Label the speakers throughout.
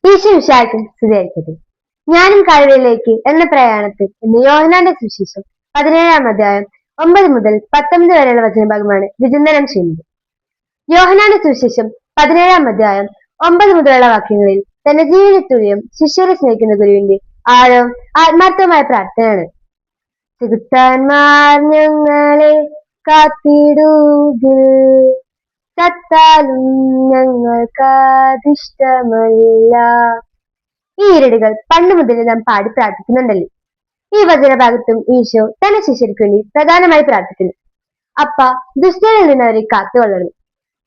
Speaker 1: ഈശോ വിശാഖം സ്ഥിരീകരിക്കട്ടെ. ഞാനും കാഴ്വയിലേക്ക് എന്ന പ്രയാണത്തിൽ ഇന്ന് യോഹന്നാന്റെ സുവിശേഷം 17-ാം അധ്യായം 9 മുതൽ 19 വരെയുള്ള വചനഭാഗമാണ് വിചിന്തനം ചെയ്യുന്നത്. യോഹന്നാന്റെ സുവിശേഷം 17-ാം അധ്യായം 9 മുതലുള്ള വാക്യങ്ങളിൽ തന്റെ ജീവിതത്തുല്യം ശിഷ്യരെ സ്നേഹിക്കുന്ന ഗുരുവിന്റെ ആഴവും ആത്മാർത്ഥവുമായ പ്രാർത്ഥനയാണ്. ചെകുത്താന്മാർ ഞങ്ങളെ കാത്തിടുകിൽ, ചത്താലും ഞങ്ങൾക്കതിഷ്ടമല്ല. ഈ ഈരടികൾ പണ്ട് മുതലേ നാം പാടി പ്രാർത്ഥിക്കുന്നുണ്ടല്ലോ. ഈ വചനഭാഗത്തും ഈശോ തന്റെ ശിഷ്യർക്ക് വേണ്ടി പ്രധാനമായി പ്രാർത്ഥിക്കുന്നു. അപ്പ, ദുഷ്ടനിൽ നിന്ന് അവരെ കാത്തുകൊള്ളണം,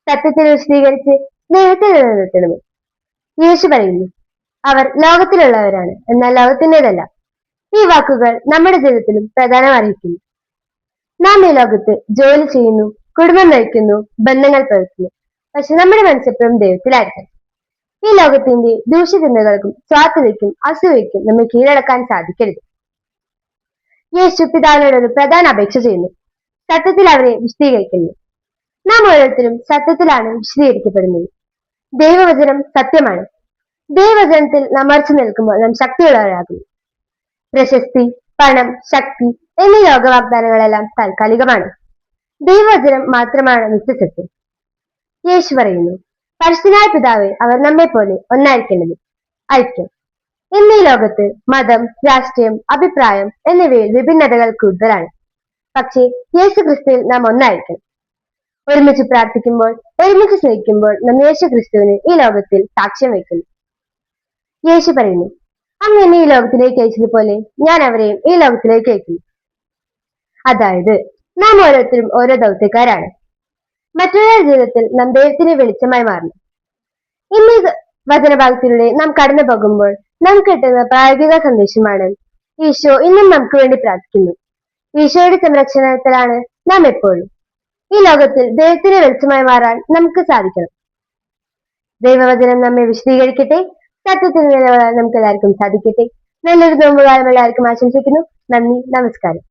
Speaker 1: സത്യത്തിൽ വിശദീകരിച്ച് സ്നേഹത്തിൽ നിലനിർത്തണമേ. യേശു പറയുന്നു, അവർ ലോകത്തിലുള്ളവരാണ്, എന്നാൽ ലോകത്തിൻ്റെതല്ല. ഈ വാക്കുകൾ നമ്മുടെ ജീവിതത്തിലും പ്രധാനം അറിയിക്കുന്നു. നാം ഈ ലോകത്ത് ജോലി ചെയ്യുന്നു, കുടുംബം നയിക്കുന്നു, ബന്ധങ്ങൾ പുലർത്തുന്നു. പക്ഷെ നമ്മുടെ മനസ്സെപ്പോഴും ദൈവത്തിലായിരിക്കണം. ഈ ലോകത്തിന്റെ ദൂഷ്യചിന്തകൾക്കും സ്വാർത്ഥതയ്ക്കും അസൂയയ്ക്കും നമ്മെ കീഴടക്കാൻ സാധിക്കരുത്. യേശു പിതാവിനോട് ഒരു പ്രധാന അപേക്ഷ ചെയ്യുന്നു. സത്യത്തിൽ അവരെ വിശദീകരിക്കുന്നു. നാം ഓരോരുത്തരും സത്യത്തിലാണ് വിശദീകരിക്കപ്പെടുന്നത്. ദൈവവചനം സത്യമാണ്. ദൈവവചനത്തിൽ നാം ഉറച്ചു നിൽക്കുമ്പോൾ നാം ശക്തിയുള്ളവരാകുന്നു. പ്രശസ്തി, പണം, ശക്തി എന്നീ ലോകവാഗ്ദാനങ്ങളെല്ലാം താൽക്കാലികമാണ്. ദൈവവചനം മാത്രമാണ് നിത്യസത്യം. യേശു പറയുന്നു, പരിശുദ്ധനായ പിതാവേ, അവർ നമ്മെ പോലെ ഒന്നായിരിക്കേണ്ടത്. ഐക്യം. ഇന്ന് ഈ ലോകത്ത് മതം, രാഷ്ട്രീയം, അഭിപ്രായം എന്നിവയിൽ വിഭിന്നതകൾ കൂടുതലാണ്. പക്ഷേ യേശു ക്രിസ്തുവിൽ നാം ഒന്നായിരിക്കണം. ഒരുമിച്ച് പ്രാർത്ഥിക്കുമ്പോൾ, ഒരുമിച്ച് സ്നേഹിക്കുമ്പോൾ നാം യേശു ക്രിസ്തുവിന് ഈ ലോകത്തിൽ സാക്ഷ്യം വയ്ക്കുന്നു. യേശു പറയുന്നു, അങ്ങ് എന്നെ ഈ ലോകത്തിലേക്ക് അയച്ചതുപോലെ ഞാൻ അവരെയും ഈ ലോകത്തിലേക്ക് അയക്കുന്നു. അതായത് നാം ഓരോരുത്തരും ഓരോ ദൗത്യക്കാരാണ്. മറ്റുള്ളവരുടെ ജീവിതത്തിൽ നാം ദൈവത്തിന് വെളിച്ചമായി മാറണം. ഇന്ന് വചനഭാഗത്തിലൂടെ നാം കടന്നു പോകുമ്പോൾ നമുക്ക് കിട്ടുന്ന പ്രായോഗിക സന്ദേശമാണ്, ഈശോ ഇന്നും നമുക്ക് വേണ്ടി പ്രാർത്ഥിക്കുന്നു. ഈശോയുടെ സംരക്ഷണത്തിലാണ് നാം എപ്പോഴും. ഈ ലോകത്തിൽ ദൈവത്തിന് വെളിച്ചമായി മാറാൻ നമുക്ക് സാധിക്കണം. ദൈവവചനം നമ്മെ വിശദീകരിക്കട്ടെ. സത്യത്തിൽ നിലകൊള്ളാൻ നമുക്ക് എല്ലാവർക്കും സാധിക്കട്ടെ. നല്ലൊരു നോമ്പുകാലം എല്ലാവർക്കും ആശംസിക്കുന്നു. നന്ദി, നമസ്കാരം.